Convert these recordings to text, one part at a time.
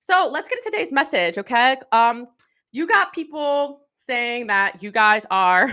So let's get into today's message, okay? You got people saying that you guys are,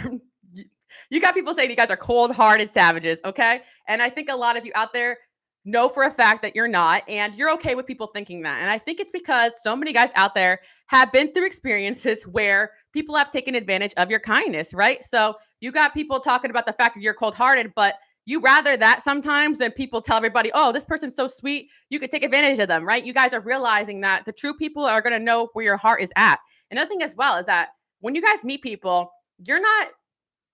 you got people saying you guys are cold-hearted savages, okay? And I think a lot of you out there know for a fact that you're not, and you're okay with people thinking that. And I think it's because so many guys out there have been through experiences where people have taken advantage of your kindness, right? So you got people talking about the fact that you're cold-hearted, but you rather that sometimes than people tell everybody, oh, this person's so sweet, you could take advantage of them, right? You guys are realizing that the true people are going to know where your heart is at. Another thing as well is that when you guys meet people, you're not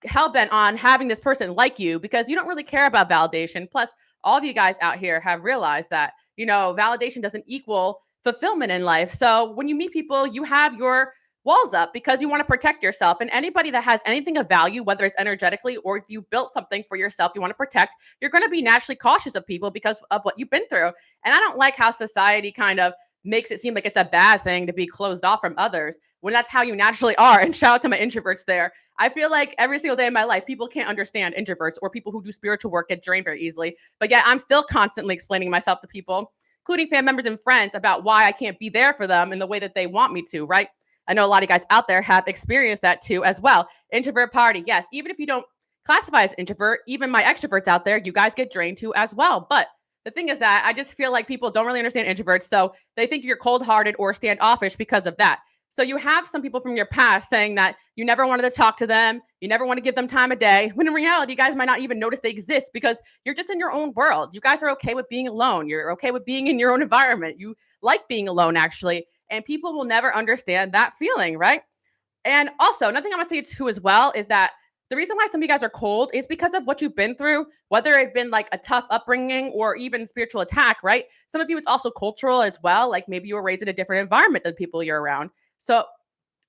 hell bent on having this person like you because you don't really care about validation. Plus, all of you guys out here have realized that, validation doesn't equal fulfillment in life. So when you meet people, you have your walls up because you want to protect yourself. And anybody that has anything of value, whether it's energetically or if you built something for yourself you want to protect, you're going to be naturally cautious of people because of what you've been through. And I don't like how society kind of makes it seem like it's a bad thing to be closed off from others when that's how you naturally are. And shout out to my introverts there. I feel like every single day of my life, people can't understand introverts or people who do spiritual work get drained very easily. But yet I'm still constantly explaining myself to people, including family members and friends, about why I can't be there for them in the way that they want me to, right? I know a lot of guys out there have experienced that too as well. Introvert party, yes. Even if you don't classify as introvert, even my extroverts out there, you guys get drained too as well. But the thing is that I just feel like people don't really understand introverts. So they think you're cold hearted or standoffish because of that. So you have some people from your past saying that you never wanted to talk to them, you never want to give them time of day, when in reality, you guys might not even notice they exist because you're just in your own world. You guys are okay with being alone. You're okay with being in your own environment. You like being alone, actually. And people will never understand that feeling, right? And also, another thing I'm gonna say too as well is that the reason why some of you guys are cold is because of what you've been through, whether it's been like a tough upbringing or even spiritual attack, right? Some of you, it's also cultural as well. Like maybe you were raised in a different environment than people you're around. So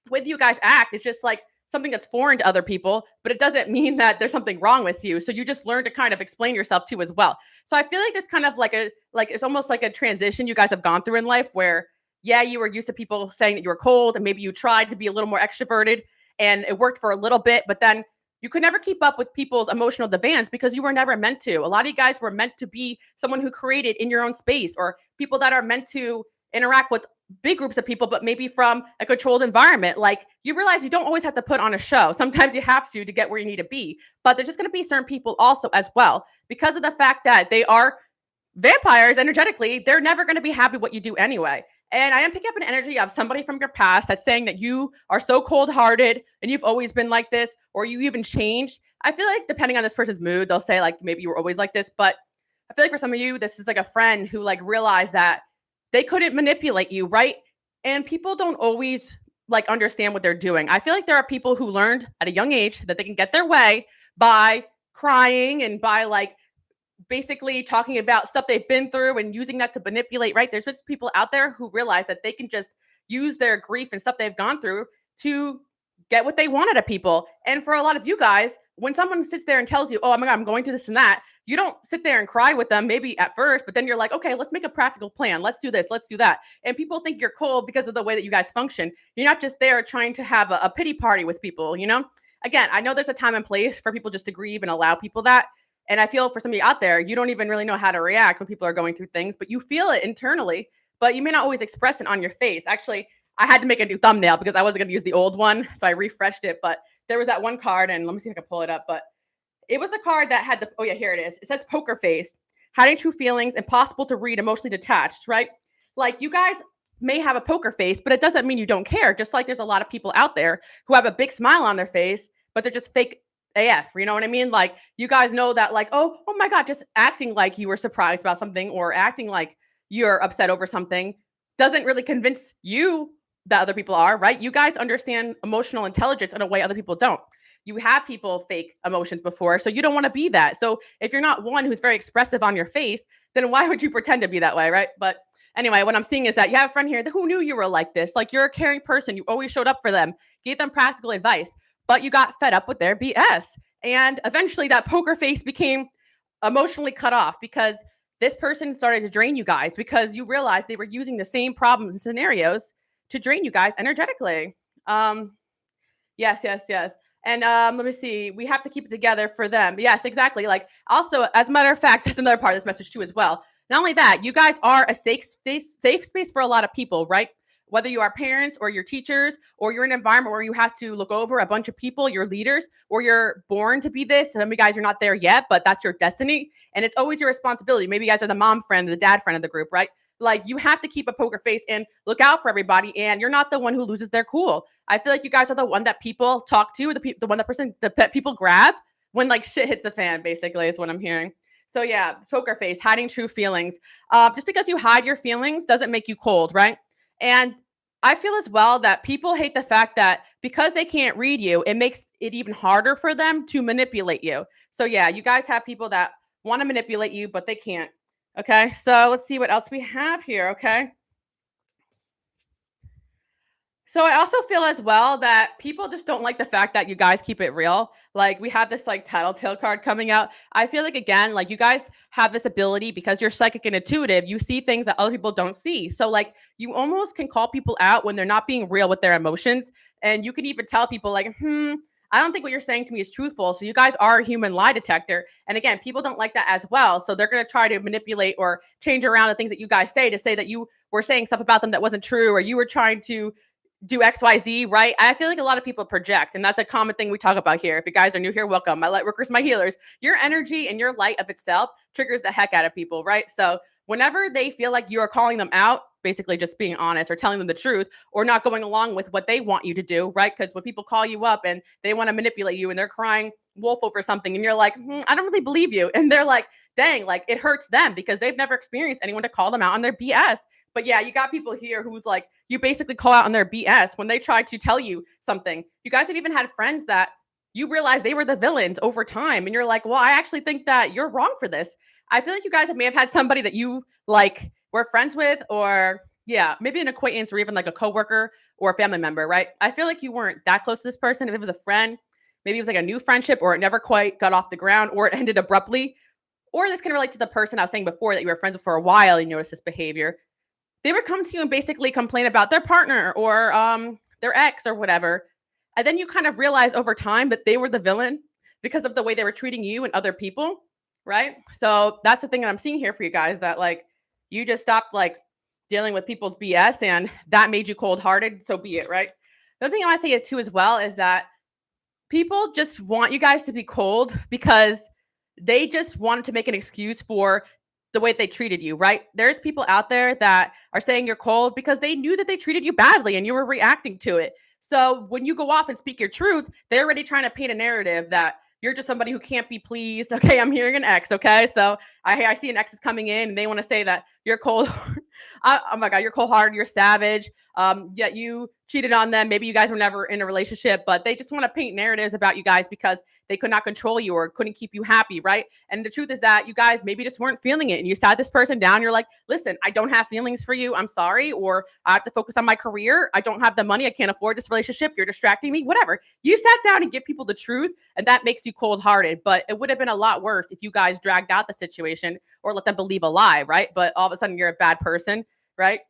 with you guys act, it's just like something that's foreign to other people, but it doesn't mean that there's something wrong with you. So you just learn to kind of explain yourself too as well. So I feel like there's kind of like it's almost like a transition you guys have gone through in life where yeah, you were used to people saying that you were cold and maybe you tried to be a little more extroverted and it worked for a little bit, but then you could never keep up with people's emotional demands because you were never meant to. A lot of you guys were meant to be someone who created in your own space or people that are meant to interact with big groups of people, but maybe from a controlled environment. Like you realize you don't always have to put on a show. Sometimes you have to get where you need to be, but there's just going to be certain people also as well because of the fact that they are vampires energetically. They're never going to be happy what you do anyway. And I am picking up an energy of somebody from your past that's saying that you are so cold-hearted and you've always been like this, or you even changed. I feel like depending on this person's mood, they'll say like maybe you were always like this, but I feel like for some of you, this is like a friend who like realized that they couldn't manipulate you, right? And people don't always like understand what they're doing. I feel like there are people who learned at a young age that they can get their way by crying and by like basically talking about stuff they've been through and using that to manipulate, right? There's just people out there who realize that they can just use their grief and stuff they've gone through to get what they want out of people. And for a lot of you guys, when someone sits there and tells you, oh my God, I'm going through this and that, you don't sit there and cry with them, maybe at first, but then you're like, okay, let's make a practical plan. Let's do this. Let's do that. And people think you're cold because of the way that you guys function. You're not just there trying to have a pity party with people, you know? Again, I know there's a time and place for people just to grieve and allow people that. And I feel for some of you out there, you don't even really know how to react when people are going through things, but you feel it internally, but you may not always express it on your face. Actually, I had to make a new thumbnail because I wasn't going to use the old one. So I refreshed it, but there was that one card and let me see if I can pull it up, but it was a card that had oh yeah, here it is. It says poker face, hiding true feelings, impossible to read, emotionally detached, right? Like you guys may have a poker face, but it doesn't mean you don't care. Just like there's a lot of people out there who have a big smile on their face, but they're just fake AF, you know what I mean? Like you guys know that like, oh my God, just acting like you were surprised about something or acting like you're upset over something doesn't really convince you that other people are, right? You guys understand emotional intelligence in a way other people don't. You have people fake emotions before, so you don't want to be that. So if you're not one who's very expressive on your face, then why would you pretend to be that way, right? But anyway, what I'm seeing is that you have a friend here who knew you were like this. Like you're a caring person. You always showed up for them, gave them practical advice, but you got fed up with their BS. And eventually that poker face became emotionally cut off because this person started to drain you guys because you realized they were using the same problems and scenarios to drain you guys energetically. Yes. And let me see. We have to keep it together for them. Yes, exactly. Like also, as a matter of fact, that's another part of this message too as well. Not only that, you guys are a safe space for a lot of people, right? Whether you are parents or your teachers, or you're in an environment where you have to look over a bunch of people, your leaders, or you're born to be this. Some of you guys are not there yet, but that's your destiny. And it's always your responsibility. Maybe you guys are the mom friend, the dad friend of the group, right? Like you have to keep a poker face and look out for everybody. And you're not the one who loses their cool. I feel like you guys are the one that people talk to, the one that people grab when like shit hits the fan, basically, is what I'm hearing. So yeah, poker face, hiding true feelings. Just because you hide your feelings doesn't make you cold, right? And I feel as well that people hate the fact that because they can't read you, it makes it even harder for them to manipulate you. So yeah, you guys have people that want to manipulate you, but they can't. Okay, so let's see what else we have here. Okay. So I also feel as well that people just don't like the fact that you guys keep it real. Like we have this like tattletale card coming out. I feel like again, like you guys have this ability because you're psychic and intuitive. You see things that other people don't see. So like you almost can call people out when they're not being real with their emotions, and you can even tell people like, I don't think what you're saying to me is truthful. So you guys are a human lie detector. And again, people don't like that as well. So they're going to try to manipulate or change around the things that you guys say to say that you were saying stuff about them that wasn't true, or you were trying to do XYZ, right? I feel like a lot of people project, and that's a common thing we talk about here. If you guys are new here, welcome. My light workers, my healers. Your energy and your light of itself triggers the heck out of people, right? So whenever they feel like you are calling them out, basically just being honest or telling them the truth or not going along with what they want you to do, right? Because when people call you up and they want to manipulate you and they're crying wolf over something and you're like, I don't really believe you. And they're like, dang, like it hurts them because they've never experienced anyone to call them out on their BS. But yeah, you got people here who's like, you basically call out on their BS when they try to tell you something. You guys have even had friends that you realize they were the villains over time. And you're like, well, I actually think that you're wrong for this. I feel like you guys may have had somebody that you like were friends with, or yeah, maybe an acquaintance or even like a coworker or a family member, right? I feel like you weren't that close to this person. If it was a friend, maybe it was like a new friendship or it never quite got off the ground or it ended abruptly. Or this can relate to the person I was saying before that you were friends with for a while and you noticed this behavior. They would come to you and basically complain about their partner or their ex or whatever. And then you kind of realize over time that they were the villain because of the way they were treating you and other people, right? So that's the thing that I'm seeing here for you guys, that like you just stopped like dealing with people's BS and that made you cold hearted. So be it, right? The other thing I want to say is too as well is that people just want you guys to be cold because they just wanted to make an excuse for the way they treated you, right? There's people out there that are saying you're cold because they knew that they treated you badly and you were reacting to it. So when you go off and speak your truth, they're already trying to paint a narrative that you're just somebody who can't be pleased. Okay, I'm hearing an ex. Okay, so I see an ex is coming in and they want to say that you're cold. Oh my God, you're cold hearted, you're savage. Yet you cheated on them. Maybe you guys were never in a relationship, but they just want to paint narratives about you guys because they could not control you or couldn't keep you happy, right? And the truth is that you guys maybe just weren't feeling it. And you sat this person down. You're like, listen, I don't have feelings for you. I'm sorry. Or I have to focus on my career. I don't have the money. I can't afford this relationship. You're distracting me, whatever. You sat down and give people the truth, and that makes you cold hearted. But it would have been a lot worse if you guys dragged out the situation or let them believe a lie, right? But all of a sudden you're a bad person, right?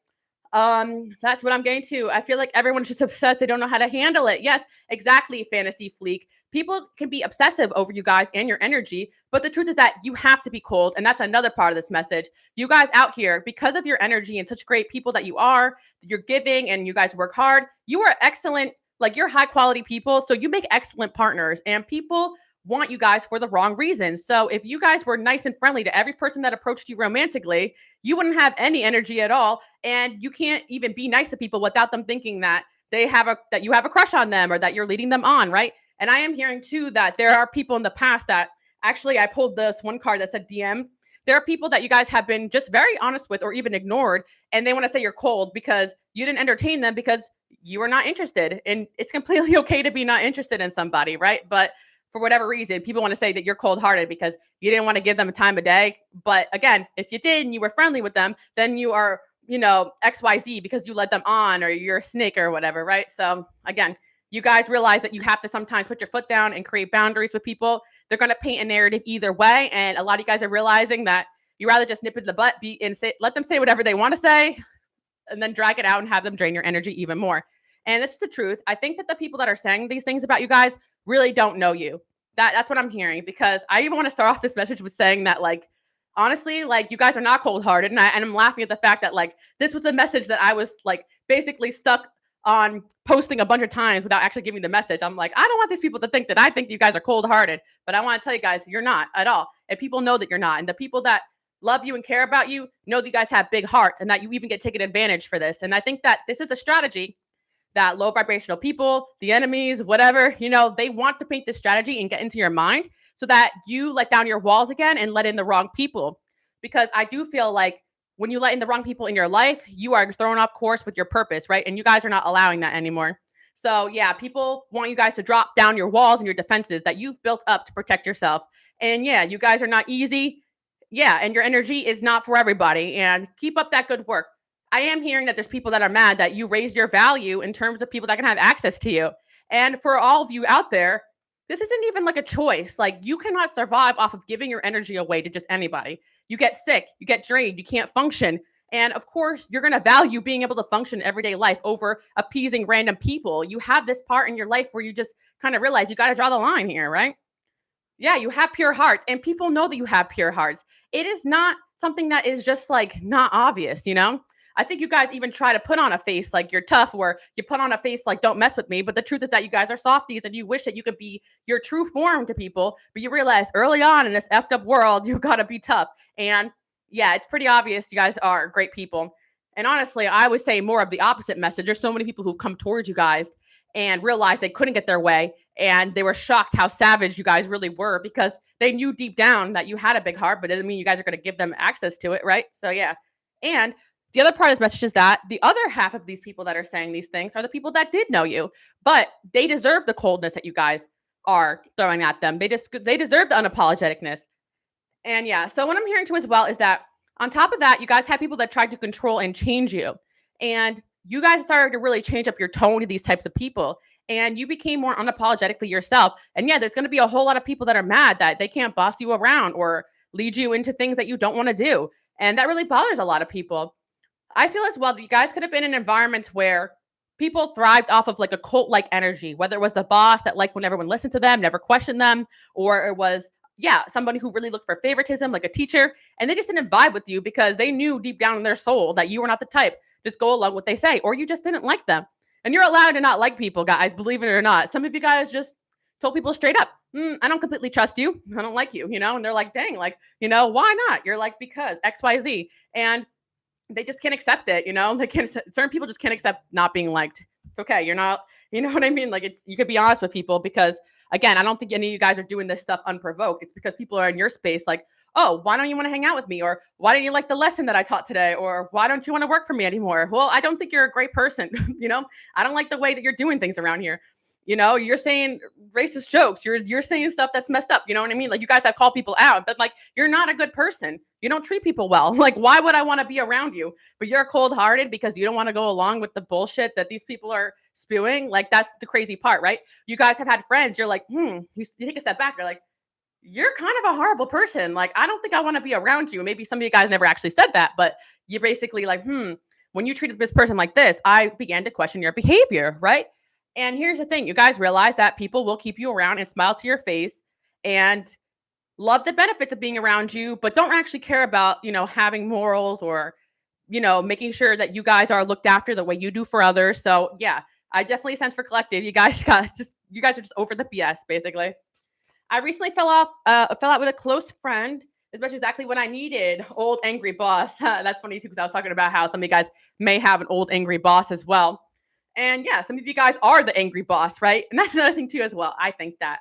That's what I'm getting to. I feel like everyone's just obsessed. They don't know how to handle it. Yes, exactly, fantasy fleek. People can be obsessive over you guys and your energy, but the truth is that you have to be cold. And that's another part of this message. You guys out here, because of your energy and such great people that you're giving and you guys work hard, you are excellent, like you're high quality people. So you make excellent partners and people want you guys for the wrong reasons. So if you guys were nice and friendly to every person that approached you romantically, you wouldn't have any energy at all. And you can't even be nice to people without them thinking that that you have a crush on them or that you're leading them on, right? And I am hearing too that there are people in the past that actually I pulled this one card that said DM. There are people that you guys have been just very honest with or even ignored, and they want to say you're cold because you didn't entertain them because you were not interested. And it's completely okay to be not interested in somebody, right? But for whatever reason, people want to say that you're cold hearted because you didn't want to give them a time of day. But again, if you did and you were friendly with them, then you are, XYZ because you led them on or you're a snake or whatever, right? So again, you guys realize that you have to sometimes put your foot down and create boundaries with people. They're going to paint a narrative either way. And a lot of you guys are realizing that you rather just nip it in the butt, let them say whatever they want to say and then drag it out and have them drain your energy even more. And this is the truth. I think that the people that are saying these things about you guys really don't know you. That's what I'm hearing, because I even want to start off this message with saying that, like, honestly, like, you guys are not cold-hearted, and I'm laughing at the fact that, like, this was a message that I was, like, basically stuck on posting a bunch of times without actually giving the message. I'm like, I don't want these people to think that I think you guys are cold-hearted, but I wanna tell you guys, you're not at all, and people know that you're not, and the people that love you and care about you know that you guys have big hearts and that you even get taken advantage for this, and I think that this is a strategy that low vibrational people, the enemies, whatever, they want to paint this strategy and get into your mind so that you let down your walls again and let in the wrong people. Because I do feel like when you let in the wrong people in your life, you are thrown off course with your purpose, right? And you guys are not allowing that anymore. So, yeah, people want you guys to drop down your walls and your defenses that you've built up to protect yourself. And yeah, you guys are not easy. Yeah, and your energy is not for everybody. And keep up that good work. I am hearing that there's people that are mad that you raised your value in terms of people that can have access to you. And for all of you out there, this isn't even like a choice. Like, you cannot survive off of giving your energy away to just anybody. You get sick, you get drained, you can't function. And of course, you're going to value being able to function in everyday life over appeasing random people. You have this part in your life where you just kind of realize you got to draw the line here, right? Yeah, you have pure hearts, and people know that you have pure hearts. It is not something that is just like not obvious. I think you guys even try to put on a face like you're tough, or you put on a face like don't mess with me. But the truth is that you guys are softies and you wish that you could be your true form to people. But you realize early on in this effed up world, you got to be tough. And yeah, it's pretty obvious you guys are great people. And honestly, I would say more of the opposite message. There's so many people who've come towards you guys and realized they couldn't get their way, and they were shocked how savage you guys really were because they knew deep down that you had a big heart, but it didn't mean you guys are going to give them access to it, right? So yeah. And the other part of this message is that the other half of these people that are saying these things are the people that did know you, but they deserve the coldness that you guys are throwing at them. They deserve the unapologeticness. And yeah, so what I'm hearing too as well is that on top of that, you guys had people that tried to control and change you. And you guys started to really change up your tone to these types of people. And you became more unapologetically yourself. And yeah, there's going to be a whole lot of people that are mad that they can't boss you around or lead you into things that you don't want to do. And that really bothers a lot of people. I feel as well that you guys could have been in environments where people thrived off of like a cult like energy, whether it was the boss that liked when everyone listened to them, never questioned them, or it was, yeah, somebody who really looked for favoritism, like a teacher, and they just didn't vibe with you because they knew deep down in their soul that you were not the type. Just go along with what they say, or you just didn't like them. And you're allowed to not like people, guys, believe it or not. Some of you guys just told people straight up, I don't completely trust you. I don't like you, and they're like, dang, like, why not? You're like, because XYZ. And they just can't accept it. They can't. Certain people just can't accept not being liked. It's okay. You're not. You know what I mean? Like, you could be honest with people because again, I don't think any of you guys are doing this stuff unprovoked. It's because people are in your space like, oh, why don't you want to hang out with me? Or why don't you like the lesson that I taught today? Or why don't you want to work for me anymore? Well, I don't think you're a great person. I don't like the way that you're doing things around here. You're saying racist jokes. You're saying stuff that's messed up. You know what I mean? Like, you guys have called people out, but like, you're not a good person. You don't treat people well. Like, why would I want to be around you? But you're cold-hearted because you don't want to go along with the bullshit that these people are spewing. Like, that's the crazy part, right? You guys have had friends. You're like, you take a step back. You're like, you're kind of a horrible person. Like, I don't think I want to be around you. Maybe some of you guys never actually said that, but you basically like, when you treated this person like this, I began to question your behavior, right? And here's the thing, you guys realize that people will keep you around and smile to your face and love the benefits of being around you, but don't actually care about, having morals or, making sure that you guys are looked after the way you do for others. So yeah, I definitely sense for collective. You guys are just over the BS, basically. I recently fell out with a close friend, especially exactly when I needed old angry boss. That's funny too, because I was talking about how some of you guys may have an old angry boss as well. And yeah, some of you guys are the angry boss, right? And that's another thing too as well. I think that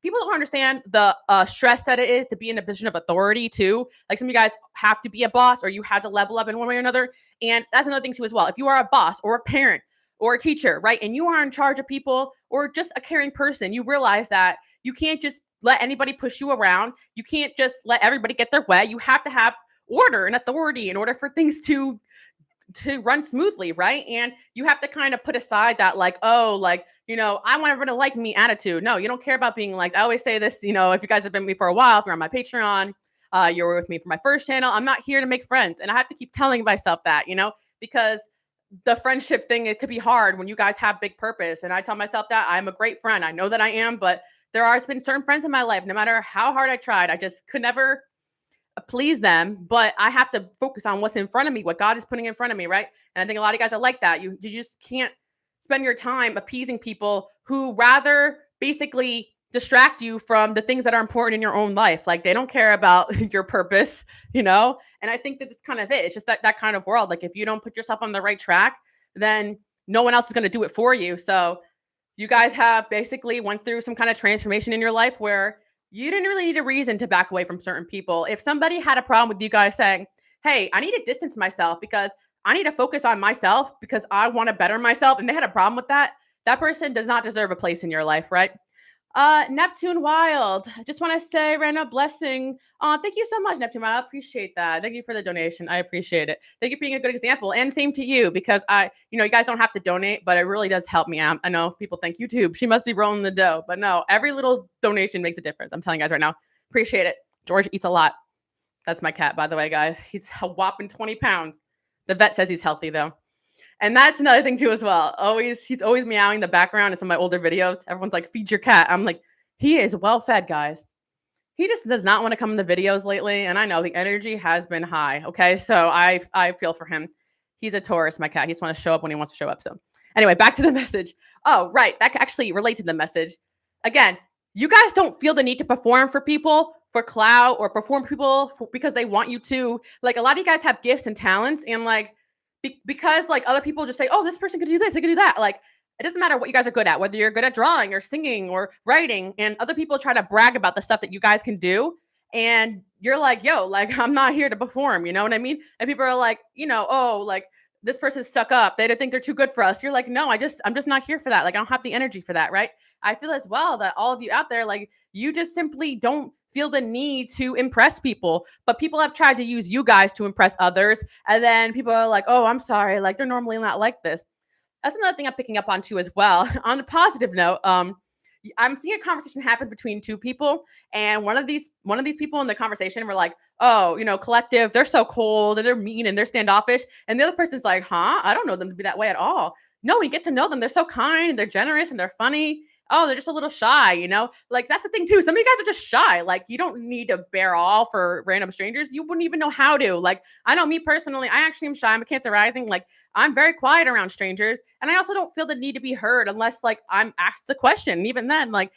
people don't understand the stress that it is to be in a position of authority too. Like, some of you guys have to be a boss or you have to level up in one way or another. And that's another thing too as well. If you are a boss or a parent or a teacher, right, and you are in charge of people or just a caring person, you realize that you can't just let anybody push you around. You can't just let everybody get their way. You have to have order and authority in order for things to run smoothly, right? And you have to kind of put aside that like, oh, like, I want everyone to like me attitude. No, you don't care about being liked. I always say this, if you guys have been with me for a while, if you're on my Patreon, you're with me for my first channel, I'm not here to make friends. And I have to keep telling myself that, because the friendship thing, it could be hard when you guys have big purpose. And I tell myself that I'm a great friend. I know that I am, but there has been certain friends in my life, no matter how hard I tried, I just could never please them, but I have to focus on what's in front of me, what God is putting in front of me, right? And I think a lot of guys are like that. You just can't spend your time appeasing people who rather basically distract you from the things that are important in your own life. Like they don't care about your purpose, you know? And I think that it's kind of it. It's just that kind of world. Like if you don't put yourself on the right track, then no one else is going to do it for you. So you guys have basically went through some kind of transformation in your life where you didn't really need a reason to back away from certain people. If somebody had a problem with you guys saying, "Hey, I need to distance myself because I need to focus on myself because I want to better myself," and they had a problem with that, that person does not deserve a place in your life, right? Neptune Wild. I just want to say, random blessing. Thank you so much, Neptune Wild. I appreciate that. Thank you for the donation. I appreciate it. Thank you for being a good example. And same to you, because you guys don't have to donate, but it really does help me out. I know people think YouTube, she must be rolling the dough. But no, every little donation makes a difference. I'm telling you guys right now. Appreciate it. George eats a lot. That's my cat, by the way, guys. He's a whopping 20 pounds. The vet says he's healthy though. And that's another thing too as well. He's always meowing in the background in some of my older videos. Everyone's like, "Feed your cat." I'm like, he is well fed, guys. He just does not want to come in the videos lately, and I know the energy has been high. Okay, so I feel for him. He's a Taurus, my cat. He just wants to show up when he wants to show up. So anyway, back to the message. Oh, right, that can actually relate to the message. Again, you guys don't feel the need to perform for people for clout or perform for people because they want you to. Like a lot of you guys have gifts and talents, and like because like other people just say, "Oh, this person could do this, they could do that." Like it doesn't matter what you guys are good at, whether you're good at drawing or singing or writing, and other people try to brag about the stuff that you guys can do. And you're like, yo, like, I'm not here to perform. You know what I mean? And people are like, oh, like this person's stuck up. They don't think they're too good for us. You're like, no, I'm just not here for that. Like, I don't have the energy for that. Right. I feel as well that all of you out there, like, you just simply don't feel the need to impress people, but people have tried to use you guys to impress others. And then people are like, oh, I'm sorry. Like, they're normally not like this. That's another thing I'm picking up on too as well. On a positive note, I'm seeing a conversation happen between two people, and one of these people in the conversation were like, "Oh, collective, they're so cold and they're mean and they're standoffish," and the other person's like, "Huh? I don't know them to be that way at all." No, when you get to know them, they're so kind and they're generous and they're funny. Oh, they're just a little shy. Like that's the thing too. Some of you guys are just shy. Like you don't need to bear all for random strangers. You wouldn't even know how to. Like I know me personally, I actually am shy. I'm a Cancer rising. Like I'm very quiet around strangers, and I also don't feel the need to be heard unless like I'm asked a question. And even then, like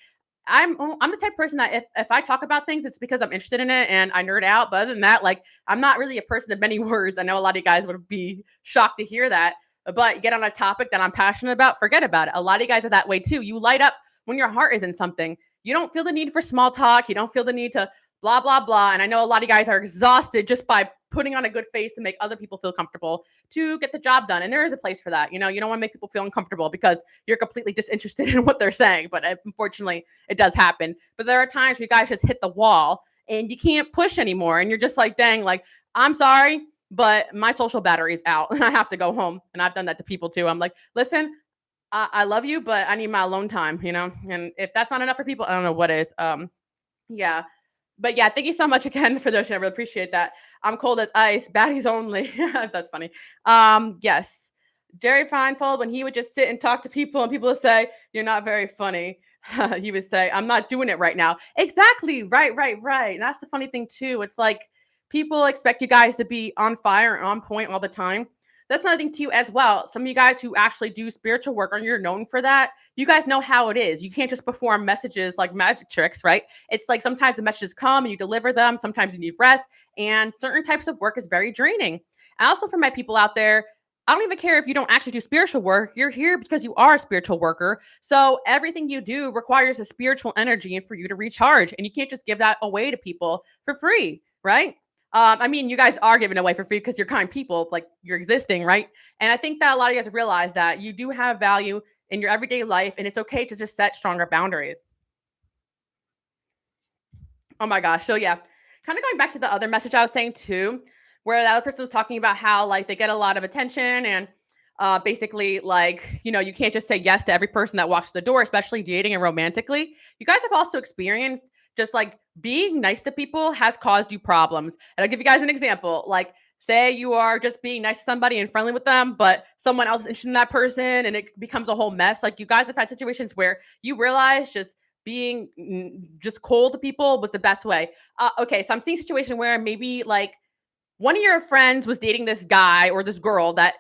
I'm the type of person that if I talk about things, it's because I'm interested in it and I nerd out. But other than that, like I'm not really a person of many words. I know a lot of you guys would be shocked to hear that. But get on a topic that I'm passionate about, forget about it. A lot of you guys are that way too. You light up when your heart is in something. You don't feel the need for small talk. You don't feel the need to blah, blah, blah. And I know a lot of you guys are exhausted just by putting on a good face to make other people feel comfortable to get the job done. And there is a place for that. You don't want to make people feel uncomfortable because you're completely disinterested in what they're saying. But unfortunately, it does happen. But there are times where you guys just hit the wall and you can't push anymore. And you're just like, dang, like, I'm sorry, but my social battery's out and I have to go home. And I've done that to people too. I'm like, listen, I love you, but I need my alone time. And if that's not enough for people, I don't know what is. Yeah. But yeah, thank you so much again for those. I really appreciate that. I'm cold as ice, baddies only. That's funny. Yes. Jerry Feinfold, when he would just sit and talk to people and people would say, "You're not very funny." He would say, "I'm not doing it right now." Exactly. Right, right, right. And that's the funny thing too. It's like people expect you guys to be on fire and on point all the time. That's another thing too as well. Some of you guys who actually do spiritual work and you're known for that, you guys know how it is. You can't just perform messages like magic tricks, right? It's like sometimes the messages come and you deliver them. Sometimes you need rest, and certain types of work is very draining. And also for my people out there, I don't even care if you don't actually do spiritual work. You're here because you are a spiritual worker. So everything you do requires a spiritual energy and for you to recharge. And you can't just give that away to people for free, right? I mean, you guys are giving away for free because you're kind people, like you're existing, right? And I think that a lot of you guys have realized that you do have value in your everyday life, and it's okay to just set stronger boundaries. Oh my gosh. So yeah, kind of going back to the other message I was saying too, where the other person was talking about how like they get a lot of attention and basically like, you can't just say yes to every person that walks the door, especially dating and romantically. You guys have also experienced just like being nice to people has caused you problems. And I'll give you guys an example. Like say you are just being nice to somebody and friendly with them, but someone else is interested in that person and it becomes a whole mess. Like you guys have had situations where you realize just being just cold to people was the best way. Okay, so I'm seeing a situation where maybe like one of your friends was dating this guy or this girl that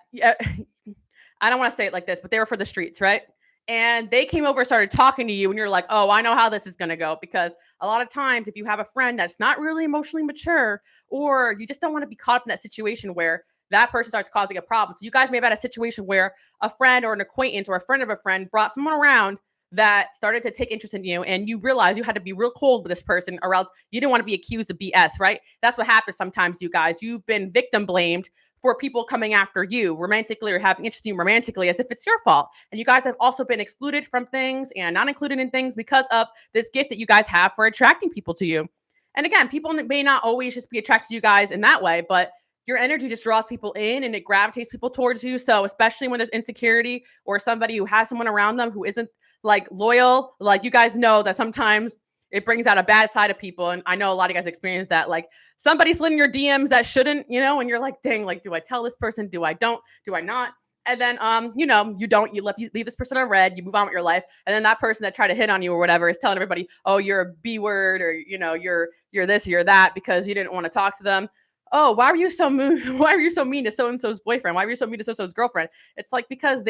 I don't want to say it like this, but they were for the streets, right? And they came over and started talking to you, and you're like, oh, I know how this is going to go. Because a lot of times, if you have a friend that's not really emotionally mature, or you just don't want to be caught up in that situation where that person starts causing a problem. So, you guys may have had a situation where a friend or an acquaintance or a friend of a friend brought someone around that started to take interest in you, and you realize you had to be real cold with this person, or else you didn't want to be accused of BS, right? That's what happens sometimes, you guys. You've been victim blamed for people coming after you romantically or having interest in you romantically as if it's your fault. And you guys have also been excluded from things and not included in things because of this gift that you guys have for attracting people to you. And again, people may not always just be attracted to you guys in that way, but your energy just draws people in and it gravitates people towards you. So, especially when there's insecurity or somebody who has someone around them who isn't like loyal, like you guys know that sometimes it brings out a bad side of people. And I know a lot of you guys experience that. Like somebody slid in your DMs that shouldn't, and you're like, dang, like, do I tell this person? Do I don't? Do I not? And then, you don't, you leave this person on red, you move on with your life. And then that person that tried to hit on you or whatever is telling everybody, oh, you're a B word, or, you're this, you're that, because you didn't want to talk to them. Oh, why were you so mean? Why were you so mean to so-and-so's boyfriend? Why were you so mean to so-and-so's girlfriend? It's like, because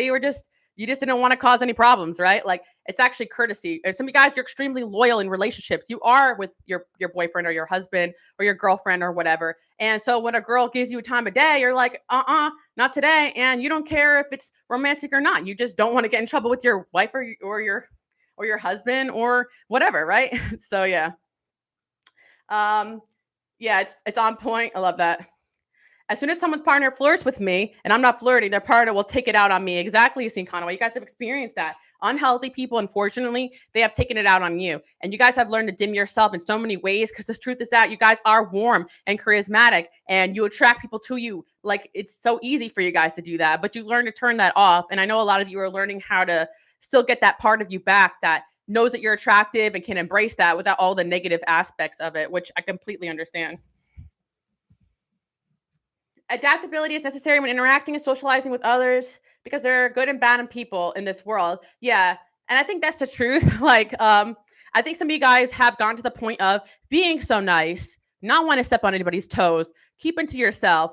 you just didn't want to cause any problems, right? Like it's actually courtesy. And some of you guys, you're extremely loyal in relationships. You are with your boyfriend or your husband or your girlfriend or whatever. And so when a girl gives you a time of day, you're like, not today. And you don't care if it's romantic or not. You just don't want to get in trouble with your wife or your husband or whatever, right? So yeah. Yeah, it's on point. I love that. As soon as someone's partner flirts with me and I'm not flirting, their partner will take it out on me. Exactly, Yassine Conaway. You guys have experienced that. Unhealthy people, unfortunately, they have taken it out on you. And you guys have learned to dim yourself in so many ways because the truth is that you guys are warm and charismatic and you attract people to you. Like it's so easy for you guys to do that, but you learn to turn that off. And I know a lot of you are learning how to still get that part of you back that knows that you're attractive and can embrace that without all the negative aspects of it, which I completely understand. Adaptability is necessary when interacting and socializing with others because there are good and bad in people in this world. Yeah. And I think that's the truth. I think some of you guys have gone to the point of being so nice, not want to step on anybody's toes, keeping to yourself,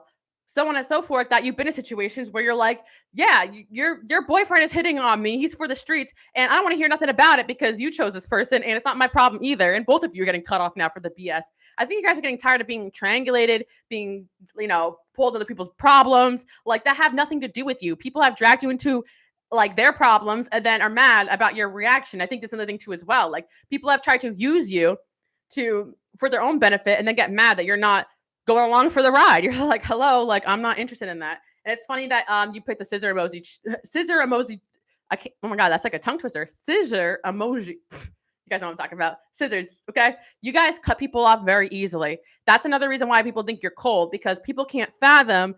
so on and so forth, that you've been in situations where you're like, yeah, your boyfriend is hitting on me. He's for the streets. And I don't want to hear nothing about it because you chose this person and it's not my problem either. And both of you are getting cut off now for the BS. I think you guys are getting tired of being triangulated, being, pulled into people's problems like that have nothing to do with you. People have dragged you into like their problems and then are mad about your reaction. I think that's another thing too as well. Like people have tried to use you for their own benefit and then get mad that you're not going along for the ride. You're like, hello, like I'm not interested in that. And it's funny that you put the scissor emoji. Scissor emoji. I can't. Oh my god, that's like a tongue twister. Scissor emoji. You guys know what I'm talking about. Scissors, okay? You guys cut people off very easily. That's another reason why people think you're cold, because people can't fathom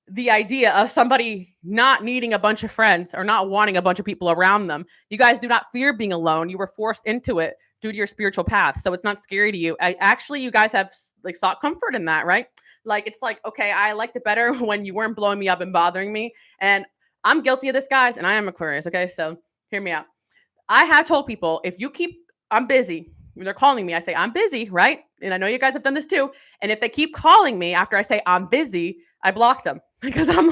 the idea of somebody not needing a bunch of friends or not wanting a bunch of people around them. You guys do not fear being alone. You were forced into it due to your spiritual path. So it's not scary to you. You guys have like sought comfort in that, right? Like it's like, okay, I liked it better when you weren't blowing me up and bothering me. And I'm guilty of this, guys, and I am Aquarius, okay? So hear me out. I have told people, I'm busy. When they're calling me, I say, I'm busy, right? And I know you guys have done this too. And if they keep calling me after I say I'm busy, I block them because I'm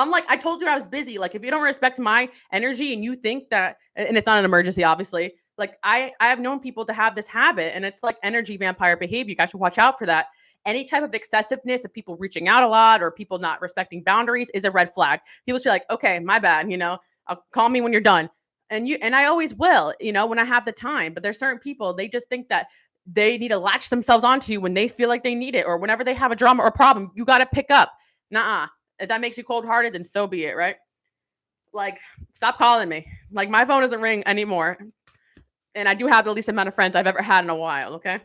like, I told you I was busy. Like, if you don't respect my energy and you think that, and it's not an emergency, obviously, like I have known people to have this habit and it's like energy vampire behavior. You guys should watch out for that. Any type of excessiveness of people reaching out a lot or people not respecting boundaries is a red flag. People should be like, okay, my bad, call me when you're done. And I always will, when I have the time. But there's certain people, they just think that they need to latch themselves onto you when they feel like they need it, or whenever they have a drama or problem, you got to pick up. Nuh-uh. If that makes you cold-hearted, then so be it, right? Like, stop calling me. Like, my phone doesn't ring anymore. And I do have the least amount of friends I've ever had in a while, okay?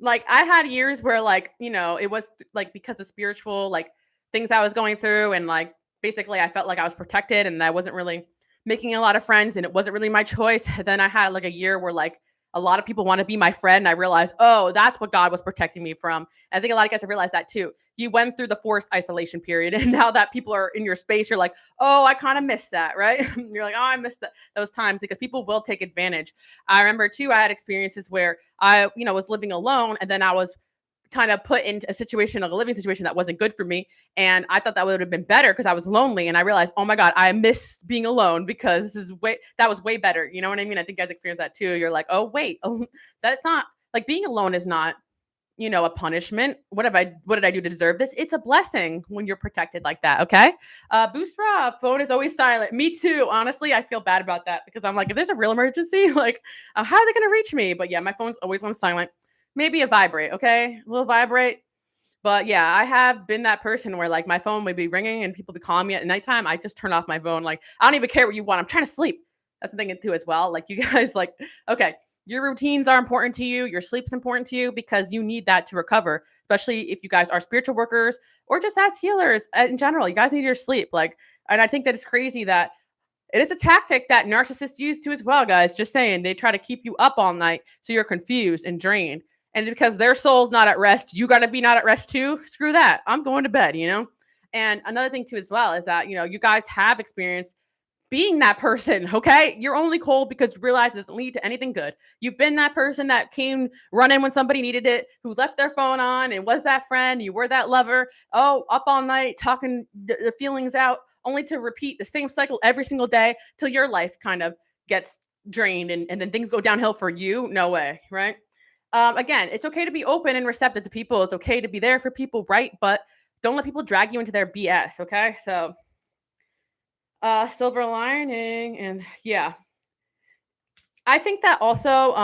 Like, I had years where, like, it was, like, because of spiritual, like, things I was going through. And, like, basically, I felt like I was protected and I wasn't really making a lot of friends and it wasn't really my choice. Then I had, like, a year where, like, a lot of people want to be my friend. And I realized, oh, that's what God was protecting me from. And I think a lot of guys have realized that too. You went through the forced isolation period, and now that people are in your space, you're like, oh, I kind of miss that, right? You're like, oh, I miss those times, because people will take advantage. I remember too, I had experiences where I, was living alone, and then I was kind of put into a situation, like a living situation that wasn't good for me. And I thought that would have been better because I was lonely. And I realized, oh my God, I miss being alone, because that was way better. You know what I mean? I think guys experience that too. You're like, oh, wait, that's not like being alone is not, a punishment. What did I do to deserve this? It's a blessing when you're protected like that. Okay. Boostra, phone is always silent. Me too. Honestly, I feel bad about that, because I'm like, if there's a real emergency, like, how are they going to reach me? But yeah, my phone's always on silent. Maybe a vibrate. Okay. A little vibrate. But yeah, I have been that person where like my phone would be ringing and people be calling me at nighttime. I just turn off my phone. Like, I don't even care what you want. I'm trying to sleep. That's the thing too as well. Like, you guys, like, okay, your routines are important to you. Your sleep's important to you, because you need that to recover, especially if you guys are spiritual workers or just as healers in general. You guys need your sleep. Like, and I think that it's crazy that it is a tactic that narcissists use too as well, guys. Just saying, they try to keep you up all night so you're confused and drained. And because their soul's not at rest, you got to be not at rest too. Screw that. I'm going to bed. And another thing too as well is that, you guys have experienced being that person, okay? You're only cold because you realize it doesn't lead to anything good. You've been that person that came running when somebody needed it, who left their phone on and was that friend. You were that lover. Oh, up all night talking the feelings out, only to repeat the same cycle every single day till your life kind of gets drained, and then things go downhill for you. No way, right? Again, it's okay to be open and receptive to people. It's okay to be there for people, right? But don't let people drag you into their BS, okay? So silver lining, and yeah, I think that also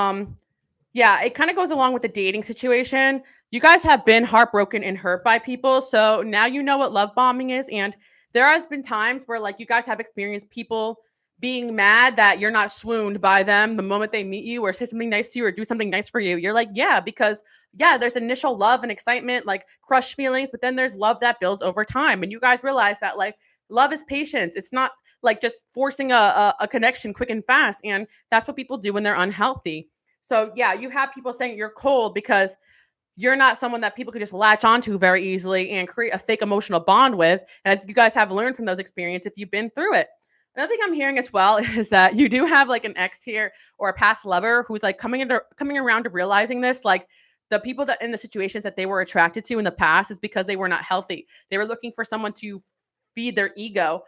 yeah, it kind of goes along with the dating situation. You guys have been heartbroken and hurt by people, so now you know what love bombing is. And there has been times where like you guys have experienced people being mad that you're not swooned by them the moment they meet you or say something nice to you or do something nice for you. You're like, yeah, because yeah, there's initial love and excitement, like crush feelings, but then there's love that builds over time. And you guys realize that like love is patience. It's not like just forcing a connection quick and fast. And that's what people do when they're unhealthy. So yeah, you have people saying you're cold because you're not someone that people could just latch onto very easily and create a fake emotional bond with. And you guys have learned from those experiences if you've been through it. Another thing I'm hearing as well is that you do have like an ex here or a past lover who's like coming around to realizing this. Like the people that in the situations that they were attracted to in the past is because they were not healthy. They were looking for someone to feed their ego,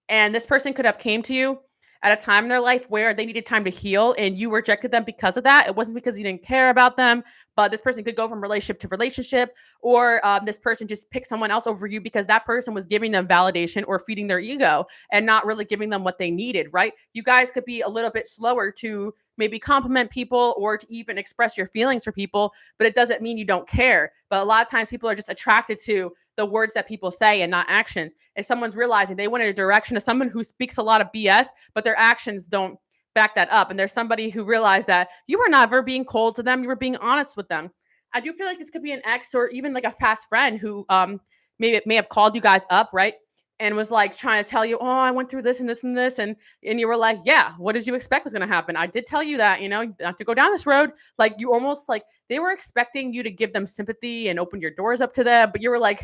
and this person could have came to you at a time in their life where they needed time to heal, and you rejected them because of that. It wasn't because you didn't care about them, but this person could go from relationship to relationship, or this person just picked someone else over you because that person was giving them validation or feeding their ego and not really giving them what they needed, right? You guys could be a little bit slower to maybe compliment people or to even express your feelings for people, but it doesn't mean you don't care. But a lot of times people are just attracted to the words that people say and not actions. If someone's realizing they went in a direction of someone who speaks a lot of BS, but their actions don't back that up, and there's somebody who realized that you were never being cold to them, you were being honest with them. I do feel like this could be an ex or even like a past friend who maybe may have called you guys up, right? And was like trying to tell you, oh, I went through this and this and this. And you were like, yeah, what did you expect was going to happen? I did tell you that, not to go down this road. Like you almost like they were expecting you to give them sympathy and open your doors up to them. But you were like,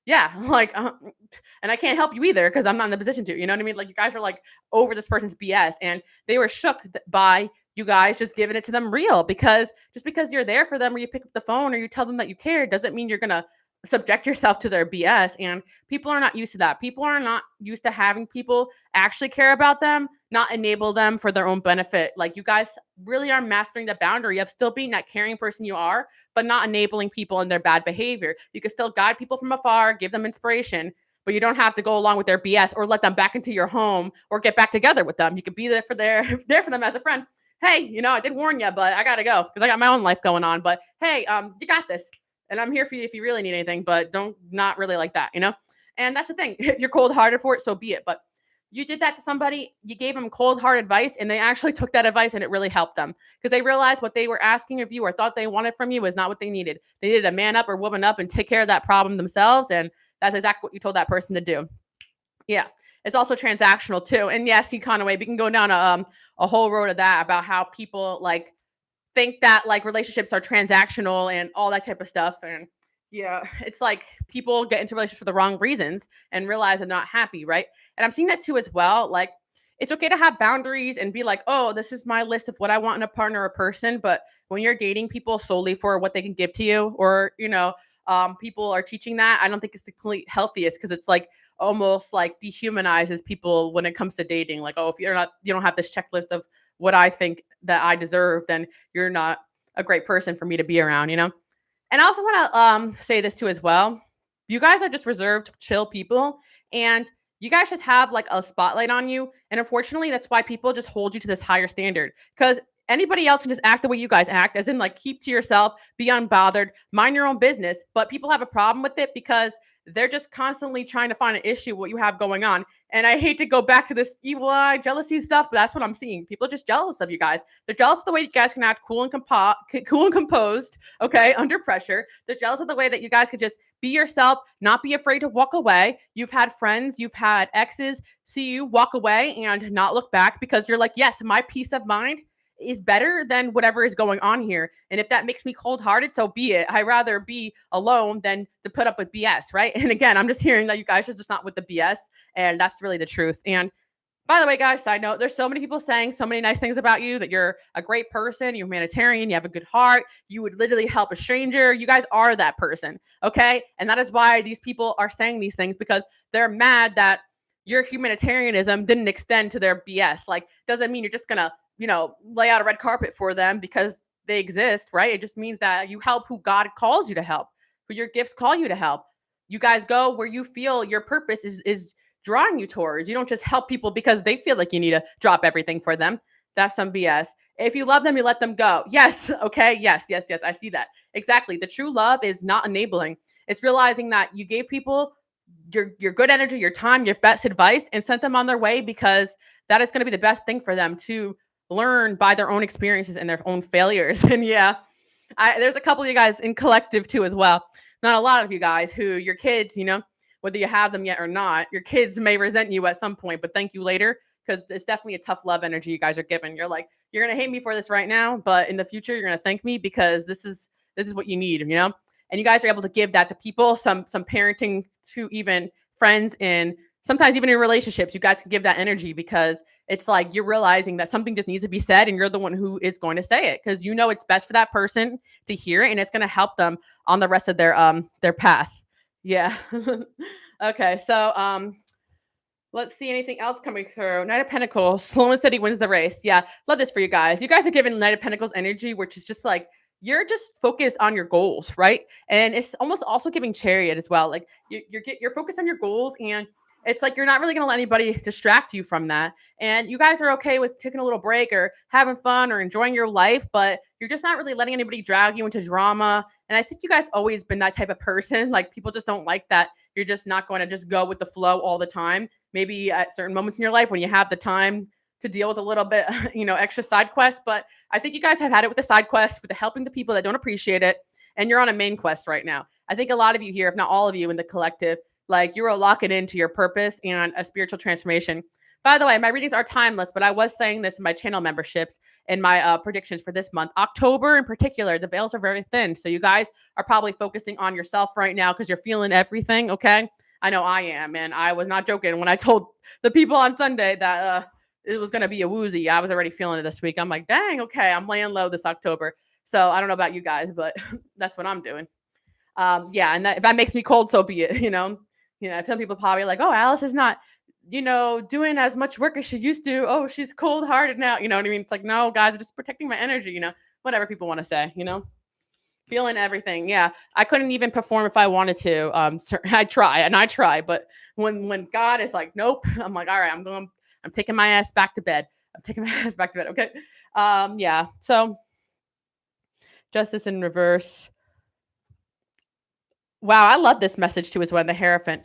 yeah, like, and I can't help you either because I'm not in the position to, you know what I mean? Like you guys are like over this person's BS, and they were shook by you guys just giving it to them real, because just because you're there for them or you pick up the phone or you tell them that you care doesn't mean you're going to subject yourself to their BS. And people are not used to that. People are not used to having people actually care about them, not enable them for their own benefit. Like you guys really are mastering the boundary of still being that caring person you are, but not enabling people in their bad behavior. You can still guide people from afar, give them inspiration, but you don't have to go along with their BS or let them back into your home or get back together with them. You can be there for there for them as a friend. Hey, I did warn you, but I gotta go because I got my own life going on. But hey, you got this. And I'm here for you if you really need anything, but don't not really like that. And that's the thing. If you're cold hearted for it, so be it. But you did that to somebody, you gave them cold hard advice, and they actually took that advice and it really helped them because they realized what they were asking of you or thought they wanted from you was not what they needed. They needed a man up or woman up and take care of that problem themselves. And that's exactly what you told that person to do. Yeah. It's also transactional too. And yes, Conaway, we can go down a whole road of that about how people like think that like relationships are transactional and all that type of stuff. And yeah, it's like people get into relationships for the wrong reasons and realize they're not happy, right? And I'm seeing that too as well. Like it's okay to have boundaries and be like, oh, this is my list of what I want in a partner or person. But when you're dating people solely for what they can give to you, or people are teaching that, I don't think it's the complete healthiest, because it's like almost like dehumanizes people when it comes to dating. Like, oh, if you don't have this checklist of what I think that I deserve, then you're not a great person for me to be around. And I also want to say this too as well. You guys are just reserved, chill people, and you guys just have like a spotlight on you. And unfortunately, that's why people just hold you to this higher standard, because anybody else can just act the way you guys act, as in like keep to yourself, be unbothered, mind your own business. But people have a problem with it because they're just constantly trying to find an issue what you have going on. And I hate to go back to this evil eye jealousy stuff, but that's what I'm seeing. People are just jealous of you guys. They're jealous of the way you guys can act cool and composed, okay, under pressure. They're jealous of the way that you guys could just be yourself, not be afraid to walk away. You've had friends, you've had exes see you walk away and not look back, because you're like, yes, my peace of mind is better than whatever is going on here. And if that makes me cold hearted, so be it. I'd rather be alone than to put up with BS, right? And again, I'm just hearing that you guys are just not with the BS. And that's really the truth. And by the way, guys, side note, there's so many people saying so many nice things about you, that you're a great person, you're humanitarian, you have a good heart, you would literally help a stranger. You guys are that person, okay? And that is why these people are saying these things, because they're mad that your humanitarianism didn't extend to their BS. Like, doesn't mean you're just gonna, lay out a red carpet for them because they exist, right? It just means that you help who God calls you to help, who your gifts call you to help. You guys go where you feel your purpose is drawing you towards. You don't just help people because they feel like you need to drop everything for them. That's some BS. If you love them, you let them go. Yes. Okay. Yes. Yes. Yes. I see that. Exactly. The true love is not enabling. It's realizing that you gave people your good energy, your time, your best advice, and sent them on their way, because that is going to be the best thing for them to learn by their own experiences and their own failures. And yeah, there's a couple of you guys in collective too as well. Not a lot of you guys who your kids, whether you have them yet or not, your kids may resent you at some point, but thank you later, because it's definitely a tough love energy you guys are giving. You're like, you're gonna hate me for this right now, but in the future you're gonna thank me, because this is what you need. And you guys are able to give that to people, some parenting to even friends, and sometimes even in relationships, you guys can give that energy, because it's like you're realizing that something just needs to be said, and you're the one who is going to say it, because it's best for that person to hear it, and it's going to help them on the rest of their path. Yeah. Okay, so let's see, anything else coming through. Knight of Pentacles, slow and steady wins the race. Yeah, love this for you guys. You guys are giving Knight of Pentacles energy, which is just like you're just focused on your goals, right? And it's almost also giving Chariot as well. Like you're focused on your goals, and it's like you're not really going to let anybody distract you from that. And you guys are okay with taking a little break or having fun or enjoying your life, but you're just not really letting anybody drag you into drama. And I think you guys always been that type of person. Like people just don't like that. You're just not going to just go with the flow all the time. Maybe at certain moments in your life when you have the time to deal with a little bit, extra side quest. But I think you guys have had it with the side quest, with the helping the people that don't appreciate it. And you're on a main quest right now. I think a lot of you here, if not all of you in the collective, like you're locking into your purpose and a spiritual transformation. By the way, my readings are timeless, but I was saying this in my channel memberships and my predictions for this month. October in particular, the veils are very thin. So you guys are probably focusing on yourself right now because you're feeling everything, okay? I know I am, and I was not joking when I told the people on Sunday that it was going to be a woozy. I was already feeling it this week. I'm like, dang, okay, I'm laying low this October. So I don't know about you guys, but that's what I'm doing. Yeah, and if that makes me cold, so be it. Some people probably like, oh, Alice is not, doing as much work as she used to. Oh, she's cold hearted now. You know what I mean? It's like, no, guys, I'm just protecting my energy. Whatever people want to say. Feeling everything. Yeah, I couldn't even perform if I wanted to. I try, but when God is like, nope, I'm like, all right, I'm taking my ass back to bed. Okay. Yeah. So justice in reverse. Wow, I love this message too as well, the Hierophant.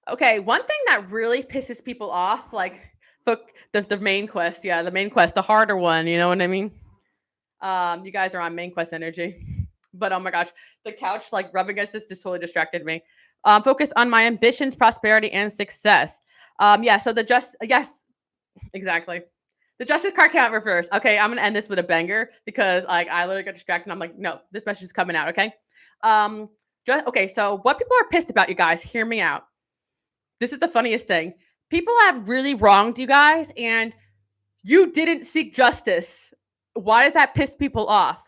Okay, one thing that really pisses people off, like the main quest, the main quest, the harder one, you know what I mean? You guys are on main quest energy. But oh my gosh, the couch like rubbing against this just totally distracted me. Focus on my ambitions, prosperity, and success. Yeah, so yes, exactly. The justice card came out reversed. Okay, I'm gonna end this with a banger because like I literally got distracted. I'm like, no, this message is coming out. Okay. Um. Okay. So what people are pissed about, you guys, hear me out. This is the funniest thing. People have really wronged you guys, and you didn't seek justice. Why does that piss people off?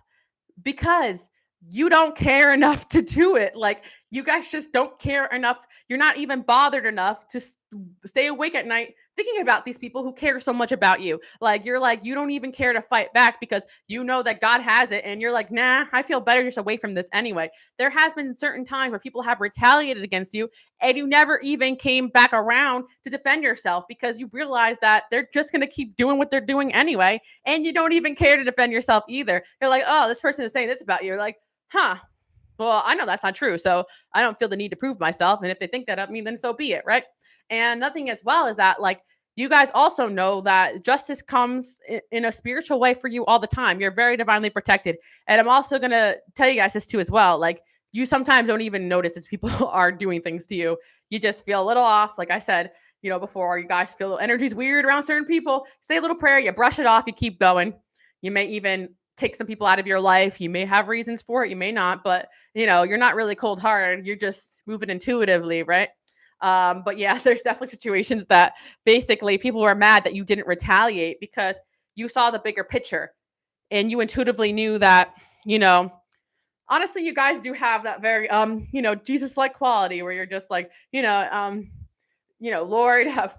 Because you don't care enough to do it. Like, you guys just don't care enough. You're not even bothered enough to stay awake at night thinking about these people who care so much about you. Like, you're like, you don't even care to fight back because you know that God has it. And you're like, nah, I feel better just away from this anyway. There has been certain times where people have retaliated against you and you never even came back around to defend yourself because you realize that they're just going to keep doing what they're doing anyway. And you don't even care to defend yourself either. You're like, oh, this person is saying this about you. You're like, huh, well, I know that's not true. So I don't feel the need to prove myself. And if they think that of me, then so be it. Right. And nothing as well is that, like, you guys also know that justice comes in a spiritual way for you all the time. You're very divinely protected. And I'm also going to tell you guys this too as well. Like, you sometimes don't even notice as people are doing things to you. You just feel a little off. Like I said, before, you guys feel energy's weird around certain people. Say a little prayer, you brush it off, you keep going. You may even take some people out of your life. You may have reasons for it, you may not, but you're not really cold hearted. You're just moving intuitively, right? But yeah, there's definitely situations that basically people were mad that you didn't retaliate because you saw the bigger picture and you intuitively knew that, honestly, you guys do have that very Jesus-like quality where you're just like, Lord, have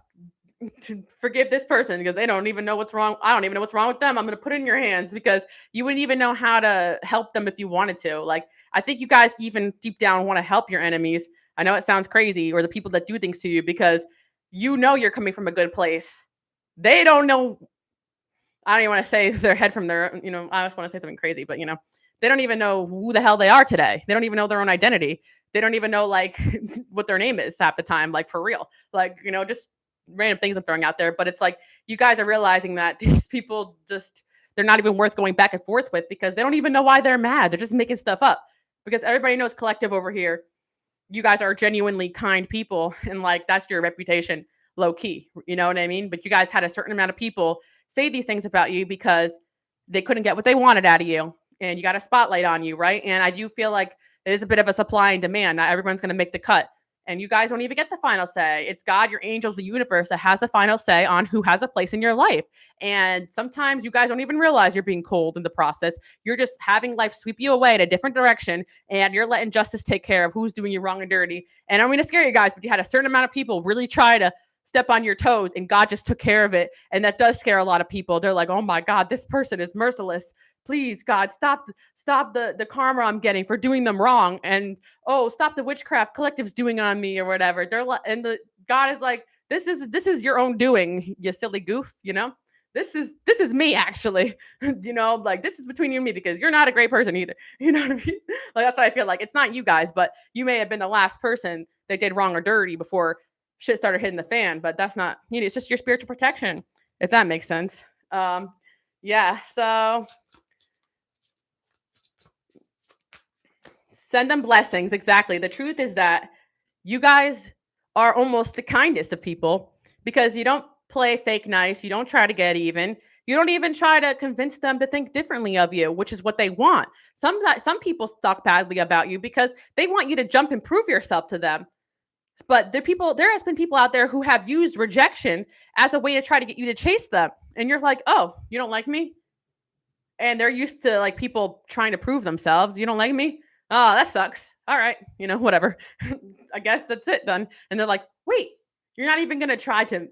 to forgive this person because they don't even know what's wrong. I don't even know what's wrong with them. I'm going to put it in your hands because you wouldn't even know how to help them if you wanted to. Like, I think you guys even deep down want to help your enemies. I know it sounds crazy, or the people that do things to you, because you're coming from a good place. They don't know. I don't even want to say their head from their, I just want to say something crazy, but they don't even know who the hell they are today. They don't even know their own identity. They don't even know like what their name is half the time, like for real. Like, just random things I'm throwing out there. But it's like you guys are realizing that these people they're not even worth going back and forth with because they don't even know why they're mad. They're just making stuff up. Because everybody knows collective over here, you guys are genuinely kind people, and like that's your reputation, low key. You know what I mean? But you guys had a certain amount of people say these things about you because they couldn't get what they wanted out of you, and you got a spotlight on you, right? And I do feel like it is a bit of a supply and demand. Not everyone's going to make the cut, and you guys don't even get the final say. It's God, your angels, the universe that has the final say on who has a place in your life. And sometimes you guys don't even realize you're being cold in the process. You're just having life sweep you away in a different direction, and you're letting justice take care of who's doing you wrong and dirty. And I'm going to scare you guys, but you had a certain amount of people really try to step on your toes, and God just took care of it. And that does scare a lot of people. They're like, oh my God, this person is merciless. Please, God, stop the karma I'm getting for doing them wrong. And stop the witchcraft collective's doing on me or whatever. The God is like, this is your own doing, you silly goof, This is me actually, like this is between you and me because you're not a great person either. You know what I mean? Like that's why I feel like it's not you guys, but you may have been the last person that did wrong or dirty before shit started hitting the fan, but that's not, it's just your spiritual protection, if that makes sense. Yeah, so send them blessings. Exactly. The truth is that you guys are almost the kindest of people because you don't play fake nice. You don't try to get even. You don't even try to convince them to think differently of you, which is what they want. Some people talk badly about you because they want you to jump and prove yourself to them. But there has been people out there who have used rejection as a way to try to get you to chase them. And you're like, oh, you don't like me? And they're used to like people trying to prove themselves. You don't like me? Oh, that sucks. All right, whatever. I guess that's it then. And they're like, wait, you're not even gonna try to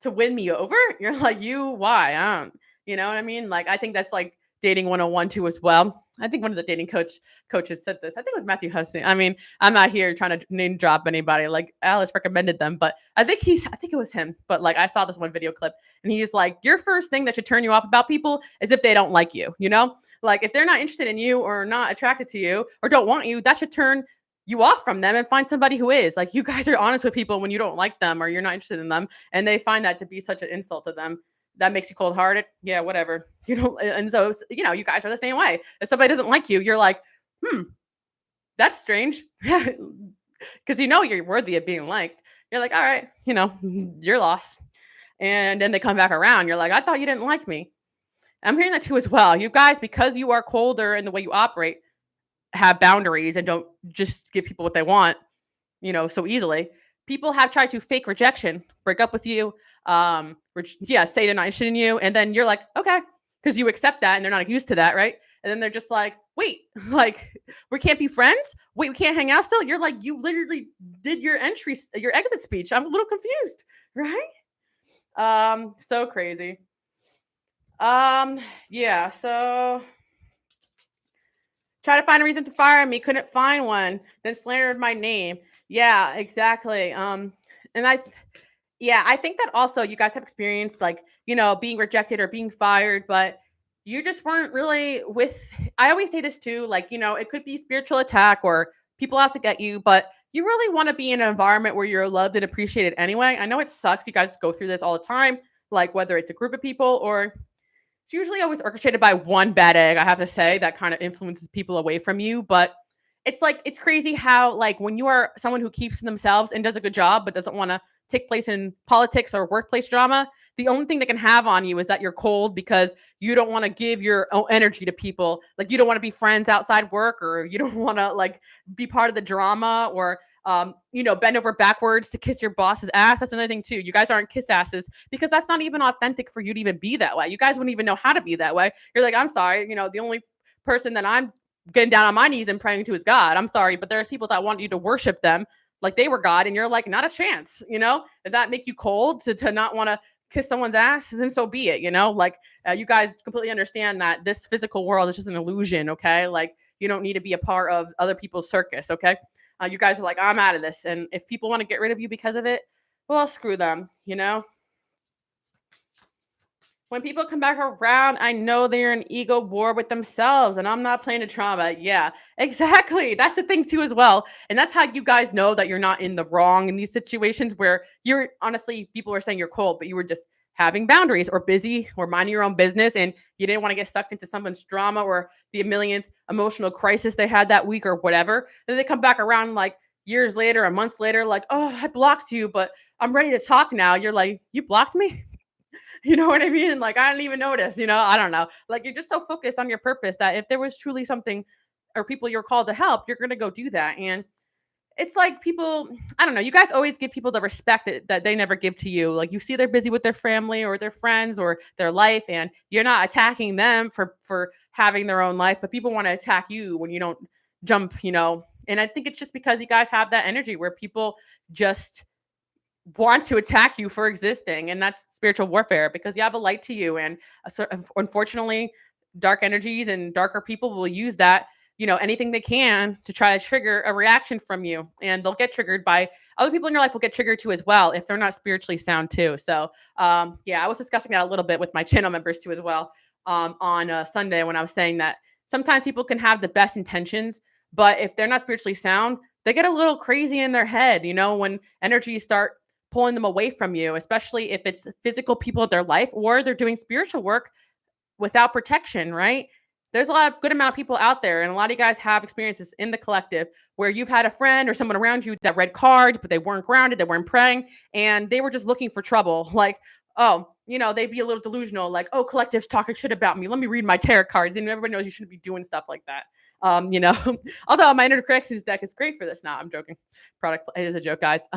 win me over? You're like, why? You know what I mean? Like, I think that's like dating 101 too as well. I think one of the dating coaches said this. I think it was Matthew Hussey. I mean, I'm not here trying to name drop anybody. Like Alice recommended them, but I think it was him. But like I saw this one video clip and he's like, your first thing that should turn you off about people is if they don't like you, Like if they're not interested in you or not attracted to you or don't want you, that should turn you off from them and find somebody who is. Like you guys are honest with people when you don't like them or you're not interested in them, and they find that to be such an insult to them. That makes you cold hearted. Yeah, whatever. And so, you guys are the same way. If somebody doesn't like you, you're like, that's strange. Because you're worthy of being liked. You're like, all right, your loss. And then they come back around. You're like, I thought you didn't like me. I'm hearing that too as well. You guys, because you are colder in the way you operate, have boundaries and don't just give people what they want, so easily. People have tried to fake rejection, break up with you, say they're not interested in you, and then you're like, okay, because you accept that and they're not used to that, right? And then they're just like, wait, like we can't be friends? Wait, we can't hang out still? You're like, you literally did your exit speech. I'm a little confused, right? So crazy. Yeah, so try to find a reason to fire me, couldn't find one, then slandered my name. Yeah, exactly. And I think that also you guys have experienced like, being rejected or being fired, but you just weren't really with I always say this too, like, it could be spiritual attack or people have to get you, but you really want to be in an environment where you're loved and appreciated anyway. I know it sucks. You guys go through this all the time, like whether it's a group of people or it's usually always orchestrated by one bad egg, I have to say, that kind of influences people away from you. But it's like, it's crazy how, like, when you are someone who keeps to themselves and does a good job, but doesn't want to take place in politics or workplace drama, the only thing they can have on you is that you're cold because you don't want to give your own energy to people. Like, you don't want to be friends outside work, or you don't want to, like, be part of the drama, or bend over backwards to kiss your boss's ass. That's another thing too. You guys aren't kiss asses because that's not even authentic for you to even be that way. You guys wouldn't even know how to be that way. You're like, I'm sorry, the only person that I'm getting down on my knees and praying to is God. I'm sorry, but there's people that want you to worship them like they were God, and you're like, not a chance. If that make you cold to not want to kiss someone's ass, then so be it. Like, you guys completely understand that this physical world is just an illusion. Okay, like, you don't need to be a part of other people's circus. Okay. You guys are like, I'm out of this. And if people want to get rid of you because of it, well, screw them. When people come back around, I know they're in ego war with themselves and I'm not playing a trauma. Yeah, exactly. That's the thing too as well. And that's how you guys know that you're not in the wrong in these situations where you're honestly, people are saying you're cold, but you were just having boundaries or busy or minding your own business and you didn't want to get sucked into someone's drama or the millionth emotional crisis they had that week or whatever. Then they come back around like years later or months later, like, oh, I blocked you, but I'm ready to talk now. You're like, you blocked me? You know what I mean? Like, I didn't even notice, I don't know. Like, you're just so focused on your purpose that if there was truly something or people you're called to help, you're going to go do that. And it's like people, I don't know, you guys always give people the respect that they never give to you. Like, you see they're busy with their family or their friends or their life, and you're not attacking them for having their own life, but people want to attack you when you don't jump. And I think it's just because you guys have that energy where people just want to attack you for existing, and that's spiritual warfare because you have a light to you, and unfortunately dark energies and darker people will use that, anything they can to try to trigger a reaction from you, and they'll get triggered by other people in your life will get triggered too as well if they're not spiritually sound too. So I was discussing that a little bit with my channel members too as well, on Sunday, when I was saying that sometimes people can have the best intentions, but if they're not spiritually sound, they get a little crazy in their head, when energies start pulling them away from you, especially if it's physical people in their life or they're doing spiritual work without protection, right? There's a lot of good amount of people out there, and a lot of you guys have experiences in the collective where you've had a friend or someone around you that read cards, but they weren't grounded, they weren't praying, and they were just looking for trouble. Like, oh, they'd be a little delusional, like, oh, collective's talking shit about me. Let me read my tarot cards. And everybody knows you shouldn't be doing stuff like that. Although my interconnections deck is great for this. Nah, I'm joking. Product is a joke, guys.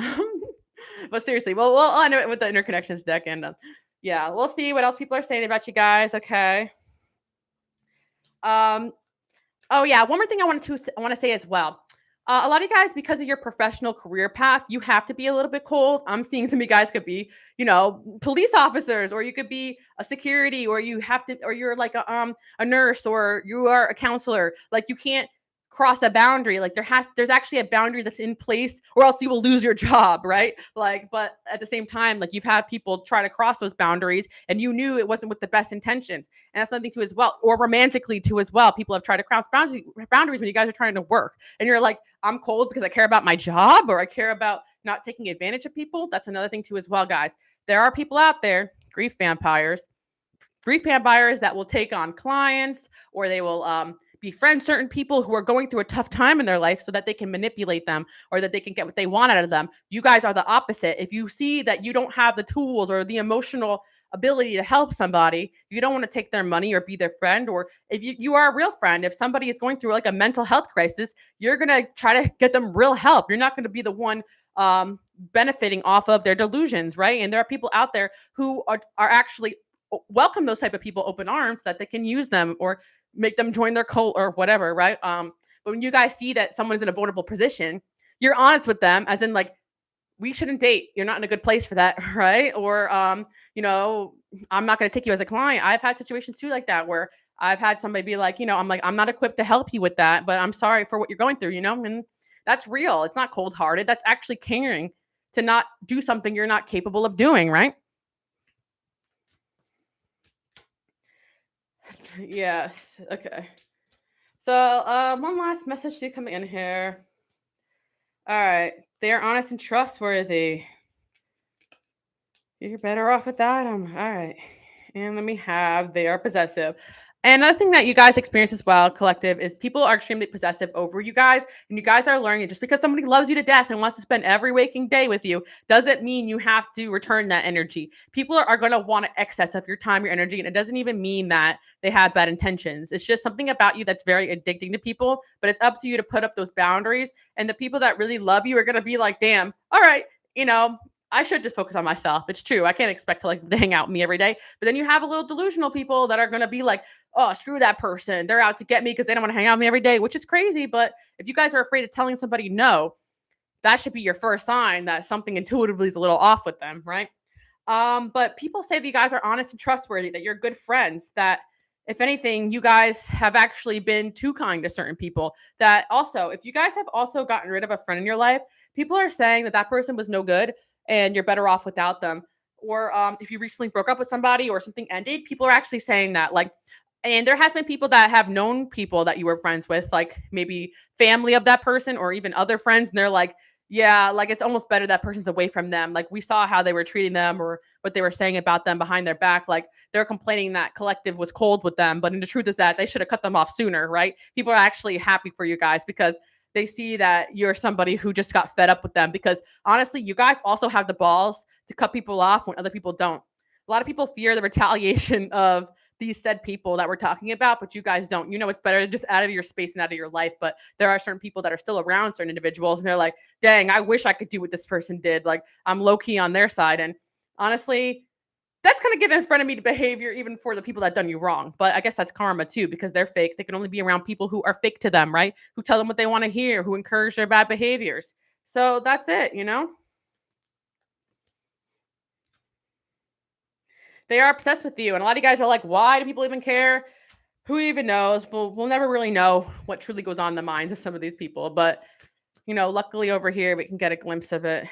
But seriously, we'll end it with the interconnections deck, and we'll see what else people are saying about you guys. Okay. Oh yeah, one more thing I want to say as well. A lot of you guys, because of your professional career path, you have to be a little bit cold. I'm seeing some of you guys could be, police officers, or you could be a security, or you're like a nurse, or you are a counselor. Like, you can't cross a boundary. Like, there's actually a boundary that's in place, or else you will lose your job, right? Like, but at the same time, like, you've had people try to cross those boundaries, and you knew it wasn't with the best intentions. And that's something too as well, or romantically too as well. People have tried to cross boundaries when you guys are trying to work, and you're like, I'm cold because I care about my job, or I care about not taking advantage of people. That's another thing too as well, guys. There are people out there, grief vampires that will take on clients, or they will befriend certain people who are going through a tough time in their life so that they can manipulate them or that they can get what they want out of them. You guys are the opposite. If you see that you don't have the tools or the emotional ability to help somebody, you don't want to take their money or be their friend. Or if you are a real friend, if somebody is going through like a mental health crisis, you're going to try to get them real help. You're not going to be the one benefiting off of their delusions, right? And there are people out there who are actually welcome those type of people open arms that they can use them or make them join their cult or whatever, right? But when you guys see that someone's in a vulnerable position, you're honest with them, as in like, we shouldn't date. You're not in a good place for that, right? Or you know, I'm not going to take you as a client. I've had situations too like that where I've had somebody be like, you know, I'm like, I'm not equipped to help you with that, but I'm sorry for what you're going through, you know, and that's real. It's not cold hearted. That's actually caring to not do something you're not capable of doing, right? Yes. Okay. So, one last message to come in here. All right. They are honest and trustworthy. You're better off without them. All right. And let me have they are possessive. And another thing that you guys experience as well, collective, is people are extremely possessive over you guys. And you guys are learning just because somebody loves you to death and wants to spend every waking day with you doesn't mean you have to return that energy. People are going to want an excess of your time, your energy. And it doesn't even mean that they have bad intentions. It's just something about you that's very addicting to people. But it's up to you to put up those boundaries. And the people that really love you are going to be like, damn, all right, you know, I should just focus on myself. It's true. I can't expect to like to hang out with me every day. But then you have a little delusional people that are going to be like, oh, screw that person. They're out to get me because they don't want to hang out with me every day, which is crazy. But if you guys are afraid of telling somebody no, that should be your first sign that something intuitively is a little off with them, right? But people say that you guys are honest and trustworthy, that you're good friends, that if anything, you guys have actually been too kind to certain people. That also, if you guys have also gotten rid of a friend in your life, people are saying that that person was no good and you're better off without them. Or if you recently broke up with somebody or something ended, people are actually saying that. Like, and there has been people that have known people that you were friends with, like maybe family of that person or even other friends, and they're like, yeah, like it's almost better that person's away from them. Like we saw how they were treating them or what they were saying about them behind their back. Like they're complaining that collective was cold with them, but in the truth is that they should have cut them off sooner, right? People are actually happy for you guys because they see that you're somebody who just got fed up with them. Because honestly, you guys also have the balls to cut people off when other people don't. A lot of people fear the retaliation of these said people that we're talking about, but you guys don't. You know, it's better just out of your space and out of your life. But there are certain people that are still around certain individuals, and they're like, dang, I wish I could do what this person did. Like, I'm low key on their side. And honestly, that's kind of giving frenemy behavior even for the people that done you wrong. But I guess that's karma too, because they're fake. They can only be around people who are fake to them, right? Who tell them what they want to hear, who encourage their bad behaviors. So that's it, you know? They are obsessed with you. And a lot of you guys are like, why do people even care? Who even knows? We'll never really know what truly goes on in the minds of some of these people. But, you know, luckily over here, we can get a glimpse of it.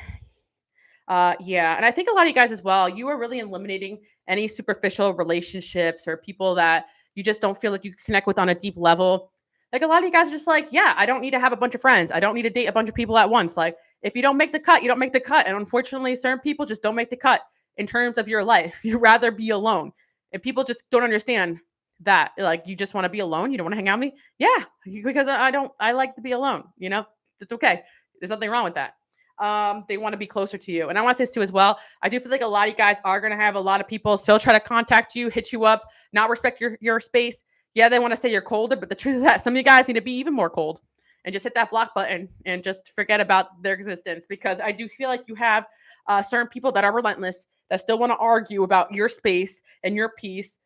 Yeah, and I think a lot of you guys as well, you are really eliminating any superficial relationships or people that you just don't feel like you can connect with on a deep level. Like a lot of you guys are just like, yeah, I don't need to have a bunch of friends. I don't need to date a bunch of people at once. Like if you don't make the cut, you don't make the cut. And unfortunately, certain people just don't make the cut in terms of your life. You rather be alone. And people just don't understand that. Like you just want to be alone. You don't want to hang out with me. Yeah, because I don't. I like to be alone. You know, it's okay. There's nothing wrong with that. They want to be closer to you. And I want to say this too as well. I do feel like a lot of you guys are going to have a lot of people still try to contact you, hit you up, not respect your space. Yeah, they want to say you're colder, but the truth is that some of you guys need to be even more cold and just hit that block button and just forget about their existence. Because I do feel like you have certain people that are relentless that still want to argue about your space and your peace.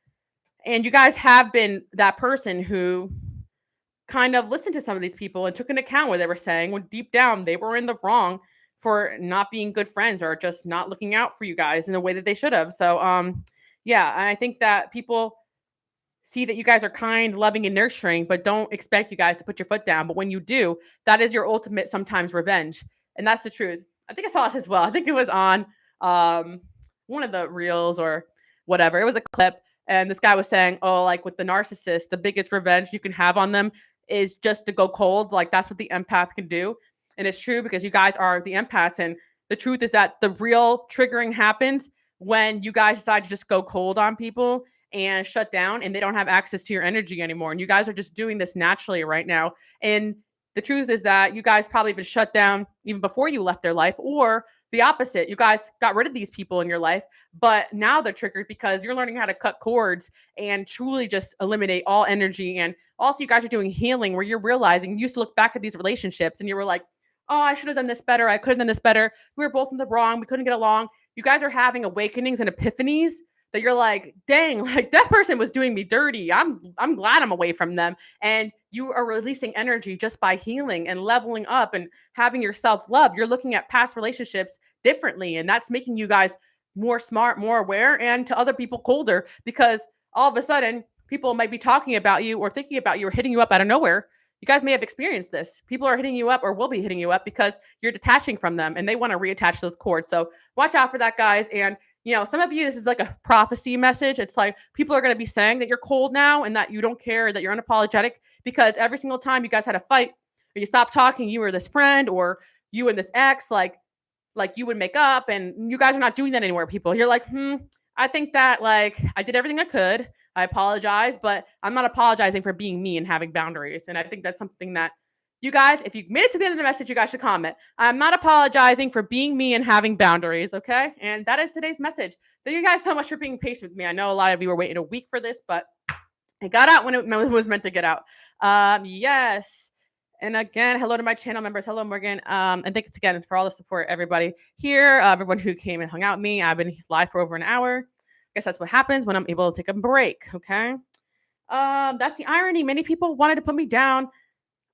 And you guys have been that person who kind of listened to some of these people and took into account what they were saying when deep down they were in the wrong for not being good friends or just not looking out for you guys in the way that they should have. So yeah, I think that people see that you guys are kind, loving, and nurturing, but don't expect you guys to put your foot down. But when you do, that is your ultimate sometimes revenge. And that's the truth. I think I saw this as well. I think it was on one of the reels or whatever. It was a clip. And this guy was saying, oh, like with the narcissist, the biggest revenge you can have on them is just to go cold. Like that's what the empath can do. And it's true because you guys are the empaths. And the truth is that the real triggering happens when you guys decide to just go cold on people and shut down, and they don't have access to your energy anymore. And you guys are just doing this naturally right now. And the truth is that you guys probably been shut down even before you left their life, or the opposite. You guys got rid of these people in your life, but now they're triggered because you're learning how to cut cords and truly just eliminate all energy. And also, you guys are doing healing where you're realizing you used to look back at these relationships and you were like, oh, I should have done this better. I could have done this better. We were both in the wrong. We couldn't get along. You guys are having awakenings and epiphanies that you're like, dang, like that person was doing me dirty. I'm glad I'm away from them. And you are releasing energy just by healing and leveling up and having your self-love. You're looking at past relationships differently. And that's making you guys more smart, more aware, and to other people colder, because all of a sudden people might be talking about you or thinking about you or hitting you up out of nowhere. You guys may have experienced this. People are hitting you up or will be hitting you up because you're detaching from them and they want to reattach those cords. So watch out for that, guys. And some of you, this is like a prophecy message. It's like people are going to be saying that you're cold now and that you don't care, that you're unapologetic, because every single time you guys had a fight or you stopped talking, you or this friend or you and this ex, like you would make up, and you guys are not doing that anymore. People, you're like, I think that like I did everything I could. I apologize, but I'm not apologizing for being me and having boundaries. And I think that's something that you guys, if you made it to the end of the message, you guys should comment. I'm not apologizing for being me and having boundaries. Okay. And that is today's message. Thank you guys so much for being patient with me. I know a lot of you were waiting a week for this, but it got out when it was meant to get out. Yes. And again, hello to my channel members. Hello, Morgan. And thanks again for all the support, everybody here, everyone who came and hung out with me. I've been live for over an hour. I guess that's what happens when I'm able to take a break. Okay. That's the irony. Many people wanted to put me down.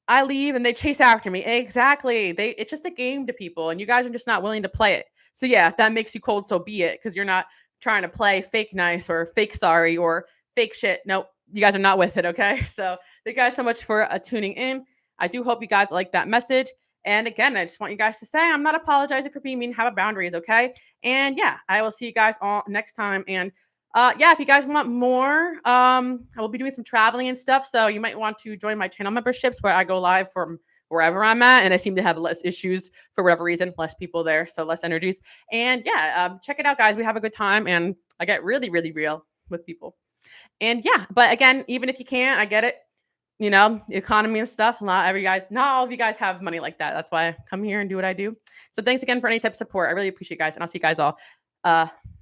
I leave and they chase after me. Exactly. It's just a game to people, and you guys are just not willing to play it. So yeah, if that makes you cold, so be it, because you're not trying to play fake nice or fake sorry or fake shit. Nope. You guys are not with it. Okay. So thank you guys so much for tuning in. I do hope you guys like that message. And again, I just want you guys to say I'm not apologizing for being mean. Have a boundaries, okay? And yeah, I will see you guys all next time. And yeah, if you guys want more, I will be doing some traveling and stuff. So you might want to join my channel memberships where I go live from wherever I'm at. And I seem to have less issues for whatever reason, less people there, so less energies. And yeah, check it out, guys. We have a good time, and I get really, really real with people. And yeah, but again, even if you can't, I get it. The economy and stuff. Not all of you guys have money like that. That's why I come here and do what I do. So thanks again for any type of support. I really appreciate you guys, and I'll see you guys all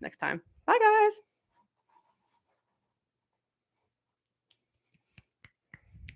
next time. Bye, guys.